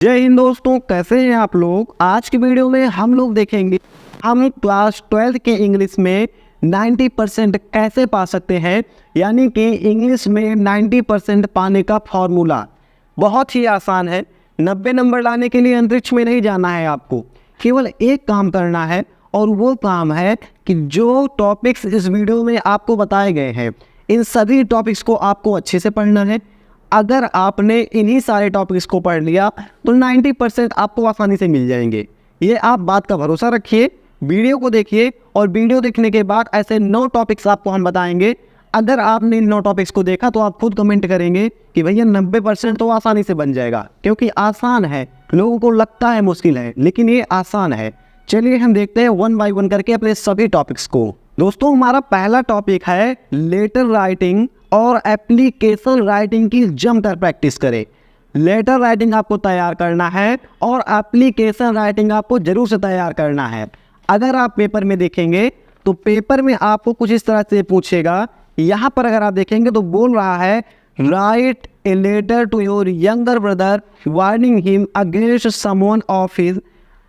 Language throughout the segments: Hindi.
जय हिंद दोस्तों, कैसे हैं आप लोग। आज की वीडियो में हम लोग देखेंगे हम क्लास 12th के इंग्लिश में 90% कैसे पा सकते हैं, यानी कि इंग्लिश में 90% पाने का फॉर्मूला बहुत ही आसान है। 90 नंबर लाने के लिए अंतरिक्ष में नहीं जाना है, आपको केवल एक काम करना है और वो काम है कि जो टॉपिक्स इस वीडियो में आपको बताए गए हैं इन सभी टॉपिक्स को आपको अच्छे से पढ़ना है। अगर आपने इन्हीं सारे टॉपिक्स को पढ़ लिया तो 90% आपको आसानी से मिल जाएंगे। ये आप बात का भरोसा रखिए, वीडियो को देखिए और वीडियो देखने के बाद ऐसे 9 टॉपिक्स आपको हम बताएंगे। अगर आपने इन 9 टॉपिक्स को देखा तो आप खुद कमेंट करेंगे कि भैया 90% तो आसानी से बन जाएगा, क्योंकि आसान है। लोगों को लगता है मुश्किल है, लेकिन ये आसान है। चलिए हम देखते हैं 1 बाय 1 करके अपने सभी टॉपिक्स को। दोस्तों, हमारा पहला टॉपिक है लेटर राइटिंग और एप्लीकेशन राइटिंग की जमकर प्रैक्टिस करें। लेटर राइटिंग आपको तैयार करना है और एप्लीकेशन राइटिंग आपको जरूर से तैयार करना है। अगर आप पेपर में देखेंगे तो पेपर में आपको कुछ इस तरह से पूछेगा। यहाँ पर अगर आप देखेंगे तो बोल रहा है write a letter to your younger brother warning him against someone of his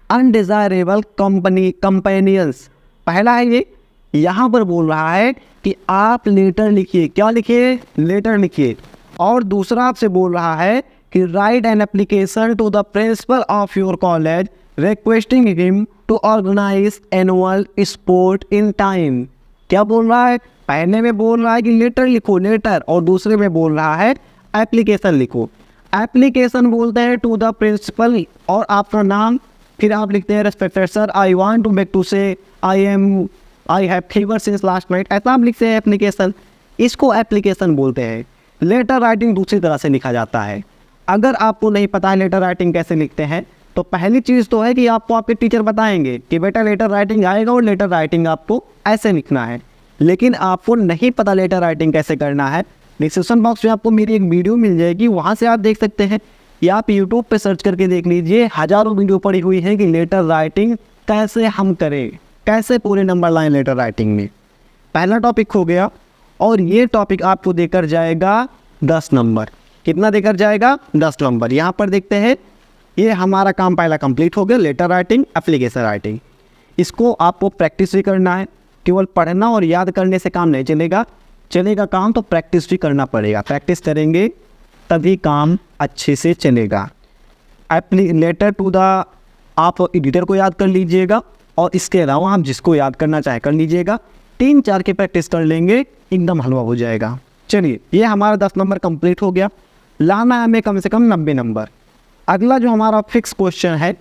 undesirable companions. पहला है ये, यहाँ पर बोल रहा है कि आप लेटर लिखिए। क्या लिखिए? लेटर लिखिए। और दूसरा आपसे बोल रहा है कि write an application to the principal of your college requesting him to organise annual sport in time. क्या बोल रहा है? पहले में बोल रहा है कि लेटर लिखो, लेटर, और दूसरे में बोल रहा है एप्लीकेशन लिखो। एप्लीकेशन बोलते हैं टू द प्रिंसिपल और आपका नाम, फिर आप लिखते हैं respected sir I want to make to say I have fever since last night. ऐसा आप लिखते हैं एप्लीकेशन, इसको एप्लीकेशन बोलते हैं। लेटर राइटिंग दूसरी तरह से लिखा जाता है। अगर आपको नहीं पता है लेटर राइटिंग कैसे लिखते हैं तो पहली चीज़ तो है कि आपको आपके टीचर बताएंगे कि बेटा लेटर राइटिंग आएगा और लेटर राइटिंग आपको ऐसे लिखना है। लेकिन आपको नहीं पता लेटर राइटिंग कैसे करना है, डिस्क्रिप्शन बॉक्स में आपको मेरी एक वीडियो मिल जाएगी, वहाँ से आप देख सकते हैं, या आप यूट्यूब पे सर्च करके देख लीजिए। हज़ारों वीडियो पड़ी हुई है कि लेटर राइटिंग कैसे हम करें, कैसे पूरे नंबर लाएं लेटर राइटिंग में। पहला टॉपिक हो गया और ये टॉपिक आपको देकर जाएगा 10 नंबर। कितना देकर जाएगा? 10 नंबर। यहाँ पर देखते हैं, ये हमारा काम पहला कंप्लीट हो गया, लेटर राइटिंग, एप्लीकेशन राइटिंग। इसको आपको प्रैक्टिस भी करना है। केवल पढ़ना और याद करने से काम नहीं चलेगा काम तो प्रैक्टिस भी करना पड़ेगा। प्रैक्टिस करेंगे तभी काम अच्छे से चलेगा। लेटर टू द आप एडिटर को याद कर लीजिएगा और इसके अलावा आप जिसको याद करना चाहे कर लीजिएगा। 3-4 की प्रैक्टिस कर लेंगे, एकदम हलवा हो जाएगा। चलिए, ये हमारा 10 नंबर कंप्लीट हो गया। लाना है हमें कम से कम 90 नंबर। अगला जो हमारा फिक्स क्वेश्चन है,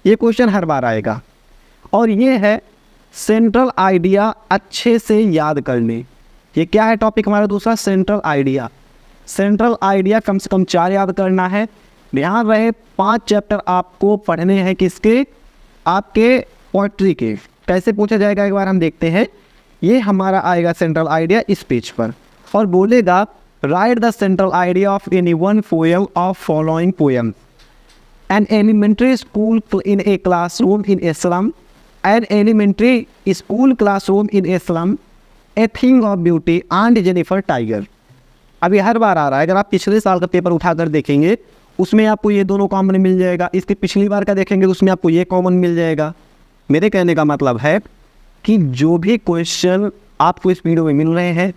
ये क्वेश्चन हर बार आएगा और ये है सेंट्रल आइडिया अच्छे से याद करने। ये क्या है टॉपिक हमारा दूसरा? Central idea. सेंट्रल आइडिया कम से कम 4 याद करना है। ध्यान रहे 5 चैप्टर आपको पढ़ने हैं, किसके? आपके पोएट्री के। कैसे पूछा जाएगा एक बार हम देखते हैं। ये हमारा आएगा सेंट्रल आइडिया इस पेज पर और बोलेगा write the central idea of any one poem of following poem. An elementary school in a classroom in a slum, an elementary school classroom in a slum, a thing of beauty and Jennifer tiger. अभी हर बार आ रहा है। अगर आप पिछले साल का पेपर उठाकर देखेंगे उसमें आपको ये दोनों कॉमन मिल जाएगा। इसके पिछली बार का देखेंगे उसमें आपको ये कॉमन मिल जाएगा। मेरे कहने का मतलब है कि जो भी क्वेश्चन आपको इस वीडियो में मिल रहे हैं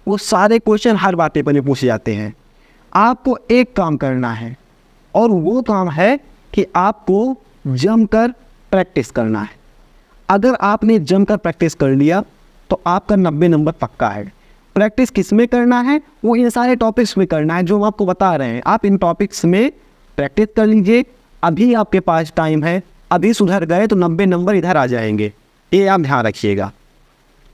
वो सारे क्वेश्चन हर बार पेपर में पूछे जाते हैं। आपको एक काम करना है और वो काम है कि आपको जमकर प्रैक्टिस करना है। अगर आपने जमकर प्रैक्टिस कर लिया तो आपका 90 नंबर पक्का है। प्रैक्टिस किस में करना है? वो इन सारे टॉपिक्स में करना है जो हम आपको बता रहे हैं। आप इन टॉपिक्स में प्रैक्टिस कर लीजिए। अभी आपके पास टाइम है, अभी सुधर गए तो 90 नंबर इधर आ जाएंगे। ये आप ध्यान रखिएगा।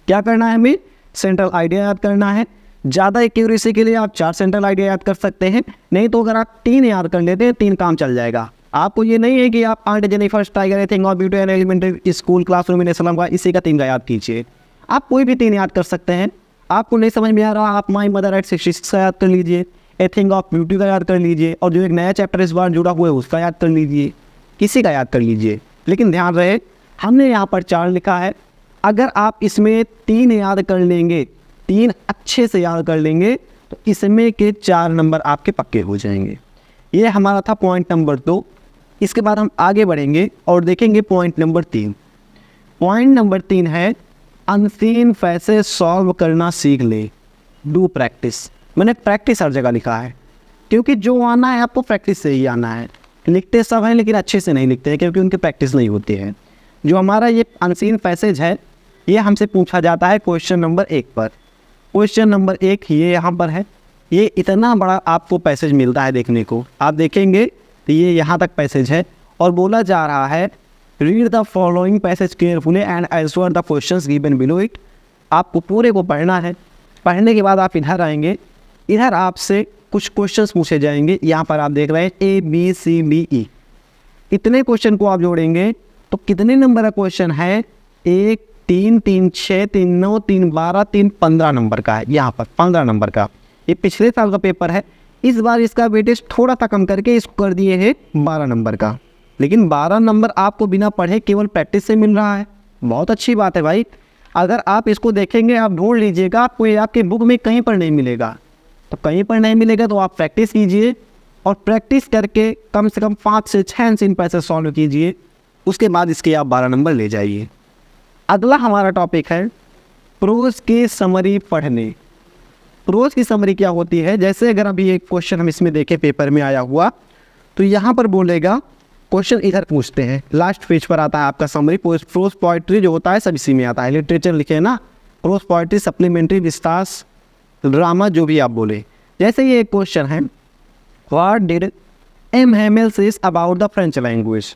क्या करना है हमें? सेंट्रल आइडिया याद करना है। ज़्यादा एक्यूरेसी के लिए आप 4 सेंट्रल आइडिया याद कर सकते हैं, नहीं तो अगर आप 3 याद कर लेते हैं 3 काम चल जाएगा। आपको ये नहीं है कि आप aunt Jennifer tiger, thing of beauty and elementary school classroom in a slum का इसी का 3 का याद कीजिए। आप कोई भी 3 याद कर सकते हैं। आपको नहीं समझ में आ रहा, आप माई मदर एट 66 का याद कर लीजिए, ए थिंग ऑफ ब्यूटी का याद कर लीजिए और जो एक नया चैप्टर इस बार जुड़ा हुआ है उसका याद कर लीजिए। किसी का याद कर लीजिए, लेकिन ध्यान रहे हमने यहाँ पर 4 लिखा है। अगर आप इसमें 3 याद कर लेंगे, 3 अच्छे से याद कर लेंगे तो इसमें के 4 नंबर आपके पक्के हो जाएंगे। ये हमारा था पॉइंट नंबर 2। इसके बाद हम आगे बढ़ेंगे और देखेंगे पॉइंट नंबर 3। पॉइंट नंबर 3 है अनसीन फैसे सॉल्व करना सीख ले, डू प्रैक्टिस। मैंने प्रैक्टिस हर जगह लिखा है क्योंकि जो आना है आपको प्रैक्टिस से ही आना है। लिखते सब हैं लेकिन अच्छे से नहीं लिखते हैं क्योंकि उनकी प्रैक्टिस नहीं होती है। जो हमारा ये अनसीन पैसेज है ये हमसे पूछा जाता है क्वेश्चन नंबर 1 पर। क्वेश्चन नंबर 1 ये यहाँ पर है। ये इतना बड़ा आपको पैसेज मिलता है देखने को, आप देखेंगे तो ये यहाँ तक पैसेज है और बोला जा रहा है read the following passage carefully and answer the questions given below it. आपको पूरे को पढ़ना है। पढ़ने के बाद आप इधर आएंगे, इधर आपसे कुछ क्वेश्चंस पूछे जाएंगे। यहाँ पर आप देख रहे हैं ABCDE, इतने क्वेश्चन को आप जोड़ेंगे तो कितने नंबर का क्वेश्चन है? 1 3 3 6 3 9 3 12 3 15 नंबर का है। यहाँ पर 15 नंबर का, ये पिछले साल का पेपर है। इस बार इसका वेटेज थोड़ा सा कम करके इसको कर दिए है 12 नंबर का, लेकिन 12 नंबर आपको बिना पढ़े केवल प्रैक्टिस से मिल रहा है। बहुत अच्छी बात है भाई। अगर आप इसको देखेंगे, आप ढूंढ लीजिएगा, आपको ये आपके बुक में कहीं पर नहीं मिलेगा। तो कहीं पर नहीं मिलेगा तो आप प्रैक्टिस कीजिए और प्रैक्टिस करके कम से कम 5 से 6 अनसीन पैसेज सॉल्व कीजिए। उसके बाद इसके आप 12 नंबर ले जाइए। अगला हमारा टॉपिक है प्रोज की समरी पढ़ने। प्रोज की समरी क्या होती है? जैसे अगर अभी एक क्वेश्चन हम इसमें देखें पेपर में आया हुआ, तो यहाँ पर बोलेगा क्वेश्चन इधर पूछते हैं, लास्ट पेज पर आता है आपका समरी। प्रोज पोइट्री जो होता है सब इसी में आता है। लिटरेचर लिखे ना, prose poetry, supplementary, Vistas, drama, जो भी आप बोले। जैसे ये एक क्वेश्चन है, what did M Hamel says about the French language.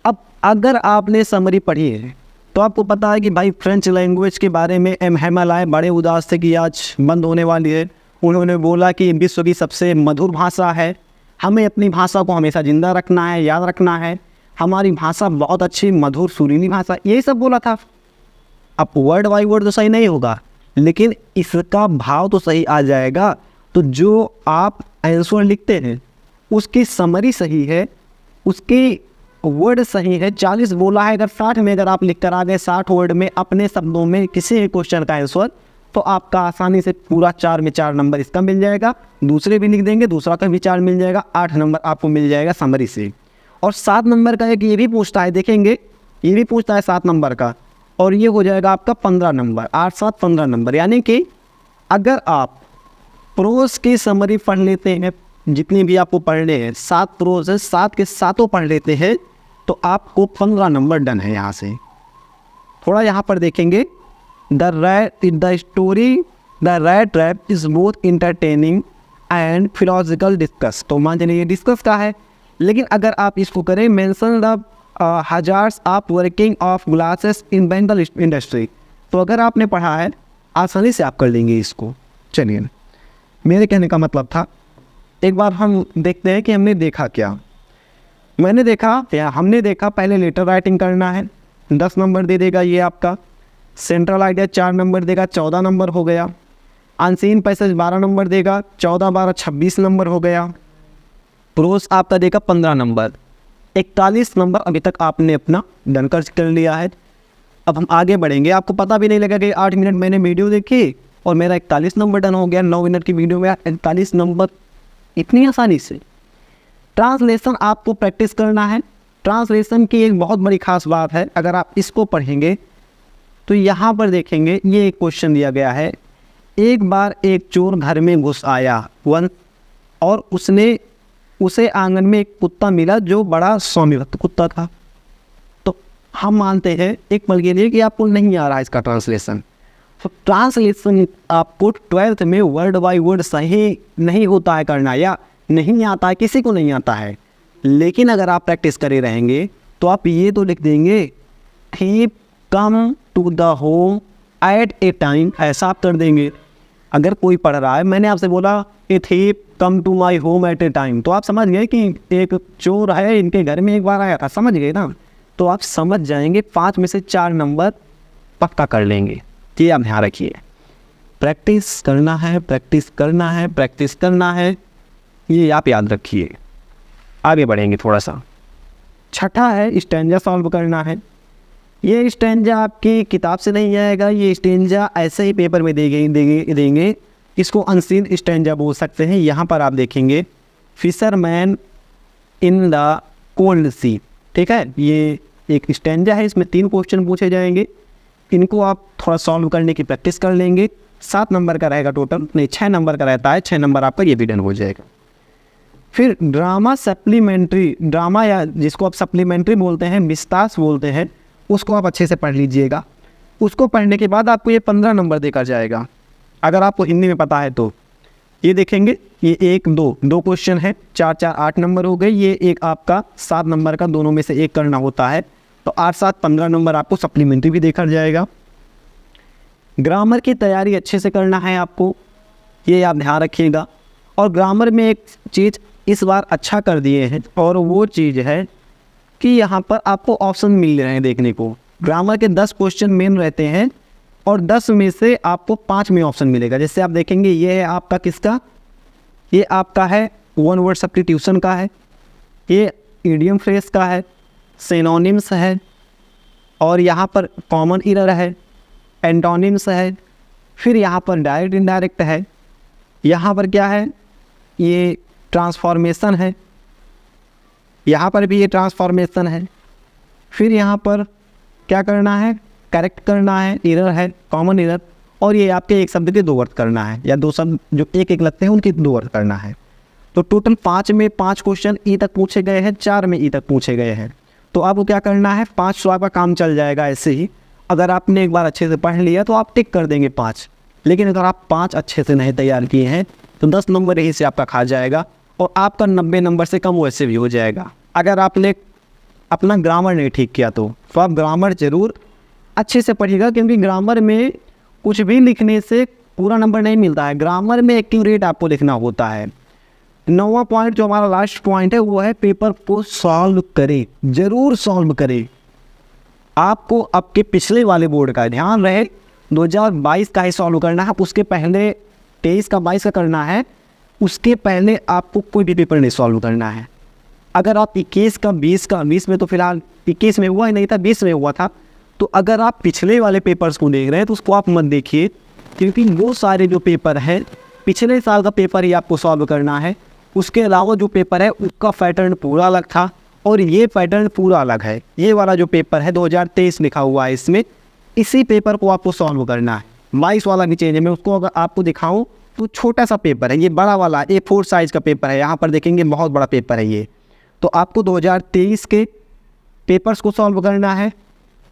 अब अगर आपने समरी पढ़ी है तो आपको पता है कि भाई फ्रेंच लैंग्वेज के बारे में एम हेमेल आए, बड़े उदास थे कि आज बंद होने वाली है। उन्होंने बोला कि विश्व की सबसे मधुर भाषा है, हमें अपनी भाषा को हमेशा ज़िंदा रखना है, याद रखना है, हमारी भाषा बहुत अच्छी मधुर सुरीली भाषा, यही सब बोला था। अब वर्ड बाई वर्ड तो सही नहीं होगा लेकिन इसका भाव तो सही आ जाएगा। तो जो आप आंसर लिखते हैं उसकी समरी सही है, उसकी वर्ड सही है। 40 बोला है, अगर 60 में अगर आप लिख कर आ गए 60 वर्ड में अपने शब्दों में किसी एक क्वेश्चन का आंसर, तो आपका आसानी से पूरा 4 में 4 नंबर इसका मिल जाएगा। दूसरे भी लिख देंगे, दूसरा का भी 4 मिल जाएगा, 8 नंबर आपको मिल जाएगा समरी से। और 7 नंबर का एक ये भी पूछता है, देखेंगे ये भी पूछता है 7 नंबर का, और ये हो जाएगा आपका 15 नंबर। 8 7 15 नंबर। यानी कि अगर आप प्रोज की समरी पढ़ लेते हैं, जितनी भी आपको पढ़ने हैं, 7 प्रोज है, 7 के 7 पढ़ लेते हैं तो आपको 15 नंबर डन है। यहाँ से थोड़ा यहाँ पर देखेंगे, the story the rattrap is both entertaining and philosophical discuss. तो मान चलिए डिस्कस का है, लेकिन अगर आप इसको करें mention the हजार्स of working of glasses in Bengal industry, तो अगर आपने पढ़ा है आसानी से आप कर लेंगे इसको। चलिए, मेरे कहने का मतलब था एक बार हम देखते हैं कि हमने देखा क्या। मैंने देखा या हमने देखा, पहले लेटर राइटिंग करना है, 10 नंबर दे देगा ये आपका। सेंट्रल आइडिया 4 नंबर देगा, 14 नंबर हो गया। अनसीन पैसेज 12 नंबर देगा, 14 12 26 नंबर हो गया। प्रोज आपका देगा 15 नंबर, 41 नंबर अभी तक आपने अपना डन कर लिया है। अब हम आगे बढ़ेंगे, आपको पता भी नहीं लगा कि 8 मिनट मैंने वीडियो देखी और मेरा 41 नंबर डन हो गया। 9 मिनट की वीडियो में 41 नंबर इतनी आसानी से। ट्रांसलेशन आपको प्रैक्टिस करना है। ट्रांसलेशन की एक बहुत बड़ी खास बात है, अगर आप इसको पढ़ेंगे तो यहाँ पर देखेंगे ये एक क्वेश्चन दिया गया है, एक बार एक चोर घर में घुस आया और उसे आंगन में एक कुत्ता मिला जो बड़ा स्वामी भक्त कुत्ता था। तो हम मानते हैं एक पल के लिए कि आपको नहीं आ रहा है इसका ट्रांसलेशन। तो ट्रांसलेशन आपको 12th में वर्ड बाय वर्ड सही नहीं होता है करना, या नहीं आता है, किसी को नहीं आता है। लेकिन अगर आप प्रैक्टिस करे रहेंगे तो आप ये तो लिख देंगे, thief come to the home at a time, ऐसा आप कर देंगे। अगर कोई पढ़ रहा है, मैंने आपसे बोला a thief come to my home at a time, तो आप समझ गए कि एक चोर है इनके घर में एक बार आया था, समझ गए ना। तो आप समझ जाएंगे, 5 में से 4 नंबर पक्का कर लेंगे। ये आप ध्यान रखिए, प्रैक्टिस करना है, प्रैक्टिस करना है, प्रैक्टिस करना है, ये आप याद रखिए। आगे बढ़ेंगे थोड़ा सा। छठा है स्टैंजा सॉल्व करना है। ये स्टैंजा आपकी किताब से नहीं आएगा, ये स्टैंजा ऐसे ही पेपर में देंगे। इसको अनसीन स्टैंजा बोल सकते हैं। यहाँ पर आप देखेंगे, फिशरमैन इन द कोल्ड सी। ठीक है, ये एक स्टैंजा है, इसमें 3 क्वेश्चन पूछे जाएंगे। इनको आप थोड़ा सॉल्व करने की प्रैक्टिस कर लेंगे। 7 नंबर का रहेगा टोटल, नहीं 6 नंबर का रहता है, 6 नंबर आपका ये भी डन हो जाएगा। फिर ड्रामा सप्लीमेंट्री, ड्रामा या जिसको आप सप्लीमेंट्री बोलते हैं, मिस्तास बोलते हैं, उसको आप अच्छे से पढ़ लीजिएगा। उसको पढ़ने के बाद आपको ये 15 नंबर देकर जाएगा, अगर आपको हिंदी में पता है तो। ये देखेंगे, ये 1 2 क्वेश्चन है, 4 4 8 नंबर हो गए। ये एक आपका 7 नंबर का, दोनों में से एक करना होता है, तो 8 7 15 नंबर आपको सप्लीमेंट्री भी देखा जाएगा। ग्रामर की तैयारी अच्छे से करना है आपको, ये आप ध्यान रखिएगा। और ग्रामर में एक चीज़ इस बार अच्छा कर दिए हैं, और वो चीज़ है कि यहाँ पर आपको ऑप्शन मिल रहे हैं देखने को। ग्रामर के 10 क्वेश्चन मेन रहते हैं, और 10 में से आपको 5 में ऑप्शन मिलेगा। जैसे आप देखेंगे, ये है आपका किसका, ये आपका है वन वर्ड सब्स्टिट्यूशन का है, ये इडियम फ्रेज का है, सिनोनिम्स है, और यहाँ पर कॉमन एरर है, एंटोनिम्स है, फिर यहाँ पर डायरेक्ट इनडायरेक्ट है, यहाँ पर क्या है, ये ट्रांसफॉर्मेशन है, यहाँ पर भी ये ट्रांसफॉर्मेशन है, फिर यहाँ पर क्या करना है, करेक्ट करना है, एरर है, कॉमन एरर, और ये आपके एक शब्द के 2 अर्थ करना है, या 2 शब्द जो एक एक लगते हैं उनके 2 अर्थ करना है। तो टोटल 5 में 5 क्वेश्चन ई तक पूछे गए हैं, 4 में ई तक पूछे गए हैं। तो आपको क्या करना है, 5 सवाल का काम चल जाएगा ऐसे ही। अगर आपने एक बार अच्छे से पढ़ लिया तो आप टिक कर देंगे 5, लेकिन अगर आप 5 अच्छे से नहीं तैयार किए हैं तो 10 नंबर यहीं से आपका खा जाएगा, और आपका 90 नंबर से कम वैसे भी हो जाएगा। अगर आपने अपना ग्रामर नहीं ठीक किया तो आप ग्रामर ज़रूर अच्छे से पढ़िएगा, क्योंकि ग्रामर में कुछ भी लिखने से पूरा नंबर नहीं मिलता है। ग्रामर में एक्यूरेट आपको लिखना होता है। 9वां पॉइंट जो हमारा लास्ट पॉइंट है वो है पेपर को सॉल्व करें, ज़रूर सॉल्व करें। आपको आपके पिछले वाले बोर्ड का ध्यान रहे, 2022 का ही सॉल्व करना है, उसके पहले 23 का 22 का करना है, उसके पहले आपको कोई भी पेपर नहीं सॉल्व करना है। अगर आप 21 का 20 में तो फिलहाल 21 में हुआ ही नहीं था, 20 में हुआ था, तो अगर आप पिछले वाले पेपर्स को देख रहे हैं तो उसको आप मत देखिए, क्योंकि वो सारे जो पेपर हैं पिछले साल का पेपर ही आपको सॉल्व करना है। उसके अलावा जो पेपर है उसका पैटर्न पूरा अलग था, और ये पैटर्न पूरा अलग है। ये वाला जो पेपर है 2023 लिखा हुआ है इसमें, इसी पेपर को आपको सॉल्व करना है। 22 वाला नीचे है, मैं उसको अगर आपको दिखाऊं तो छोटा सा पेपर है, ये बड़ा वाला A4 साइज़ का पेपर है। यहाँ पर देखेंगे बहुत बड़ा पेपर है ये। तो आपको 2023 के पेपर्स को सॉल्व करना है।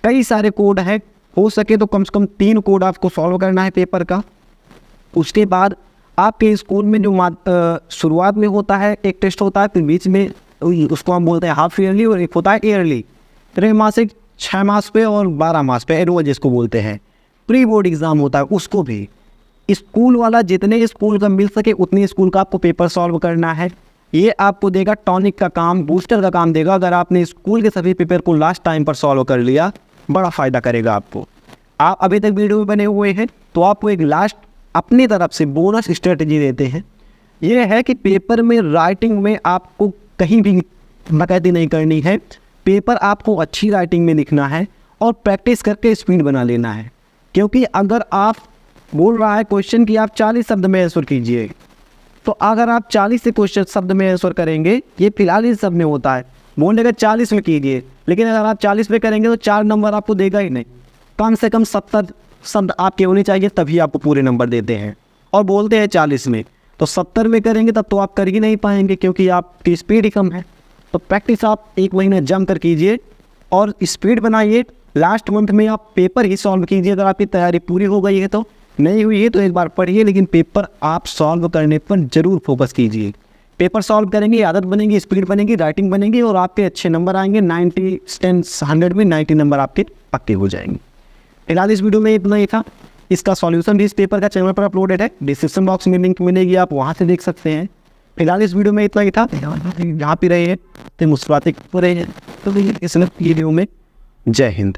कई सारे कोड हैं, हो सके तो कम से कम 3 कोड आपको सॉल्व करना है पेपर का। उसके बाद आपके स्कूल में जो शुरुआत में होता है एक टेस्ट होता है, फिर बीच में उसको हम बोलते हैं हाफ ईयरली, और एक होता है ईयरली, त्रैमासिक 6 मास पे और 12 मास पे, एनुअल जिसको बोलते हैं। प्री बोर्ड एग्ज़ाम होता है, उसको भी स्कूल वाला जितने स्कूल का मिल सके उतने स्कूल का आपको पेपर सॉल्व करना है। ये आपको देगा टॉनिक का काम, बूस्टर का काम देगा। अगर आपने स्कूल के सभी पेपर को लास्ट टाइम पर सॉल्व कर लिया, बड़ा फ़ायदा करेगा आपको। आप अभी तक वीडियो में बने हुए हैं तो आपको एक लास्ट अपनी तरफ से बोनस स्ट्रेटजी देते हैं। ये है कि पेपर में राइटिंग में आपको कहीं भी नकैती नहीं करनी है। पेपर आपको अच्छी राइटिंग में लिखना है और प्रैक्टिस करके स्पीड बना लेना है। क्योंकि अगर आप बोल रहा है क्वेश्चन कि आप 40 शब्द में आंसर कीजिए, तो अगर आप 40 से क्वेश्चन शब्द में आंसर करेंगे, ये फिलहाल इस सब में होता है, बोलने का 40 में कीजिए, लेकिन अगर आप 40 में करेंगे तो 4 नंबर आपको देगा ही नहीं। कम से कम 70 शब्द आपके होने चाहिए, तभी आपको पूरे नंबर देते हैं। और बोलते हैं 40 में, तो 70 में करेंगे तब तो आप कर ही नहीं पाएंगे, क्योंकि आपकी स्पीड ही कम है। तो प्रैक्टिस आप 1 महीना जम कर कीजिए और स्पीड बनाइए। लास्ट मंथ में आप पेपर ही सॉल्व कीजिए। अगर आपकी तैयारी पूरी हो गई है तो, नहीं हुई है तो एक बार पढ़िए, लेकिन पेपर आप सॉल्व करने पर ज़रूर फोकस कीजिए। पेपर सॉल्व करेंगे, आदत बनेगी, स्पीड बनेगी, राइटिंग बनेगी और आपके अच्छे नंबर आएंगे। 90 10 100 में 90 नंबर आपके पक्के हो जाएंगे। फिलहाल इस वीडियो में इतना ही था। इसका सॉल्यूशन भी इस पेपर का चैनल पर अपलोडेड है, डिस्क्रिप्शन बॉक्स में लिंक मिलेगी, आप वहाँ से देख सकते हैं। फिलहाल इस वीडियो में इतना ही था। जहाँ पे रहे हैं तो मुस्कुराते रहे हैं। तो इस वीडियो में जय हिंद।